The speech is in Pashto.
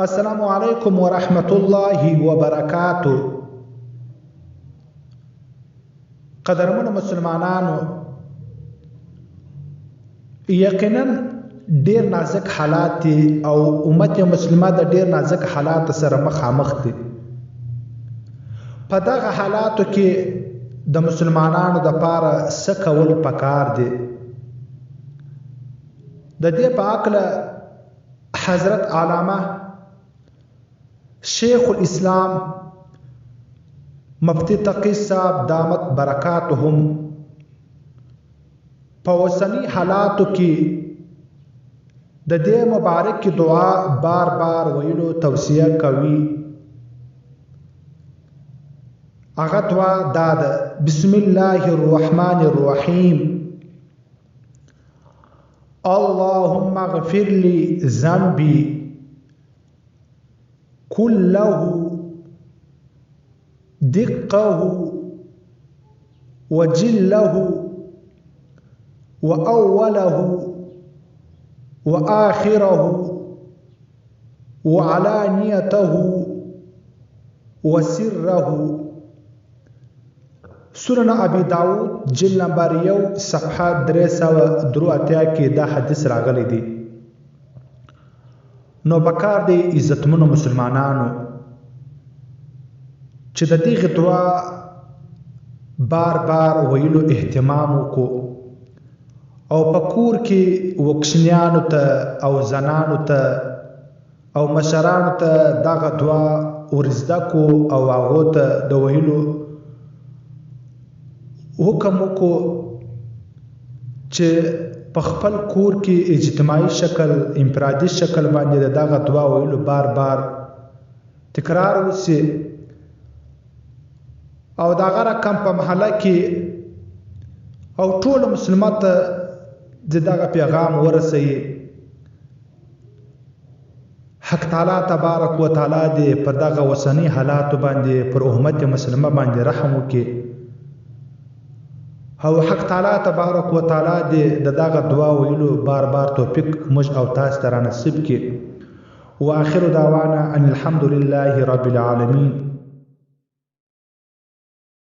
السلام علیکم ورحمت الله وبرکاتو. قدرمن مسلمانانو، یقینا ډیر نازک حالات دي او امت مسلمه د ډیر نازک حالات سره مخامخ دي. په دغه حالاتو کې د مسلمانانو د پاره څه کول پکار دي؟ د دې په اړه حضرت علامه شیخ الاسلام مفتی تقی صاحب دامت برکاتهم په اوسنی حالاتو کې د دې مبارک دعا بار بار ویلو توصیه کوي. هغه دعا دا ده: بسم الله الرحمن الرحیم، اللهم اغفر لي ذنبي كله دقه وجله وأوله وآخره وعلانيته وسره. سنن ابي داود جلد نمبر 1 صفحه 383 کې دا حدیث راغلی دی. نو بکار دی عزتمنو مسلمانانو چې د دې دعا بار بار ویلو اهتمام وکړو او په کور کې وکشنیانو ته او زنانو ته او مشرانو ته دغه دعا ورزده کو او هغو ته د ویلو حکم وکړو چې په خپل کور کې اجتماعي شکل انفرادي شکل باندې دغه دعا ویلو بار بار تکرار وشي او دغه رقم په محله کې او ټول مسلمانانو ته دغه پیغام ورسوي. حق تعالی تبارک و تعالی دې پر دغه وسنی حالات باندې پر امت مسلمه باندې رحم وکړي او حق تعالی تبارک و تعالی دې دغه دعا ویلو بار بار توفیق موږ او تاسو ته نصیب کړي. واخر دعوانا ان الحمد لله رب العالمین.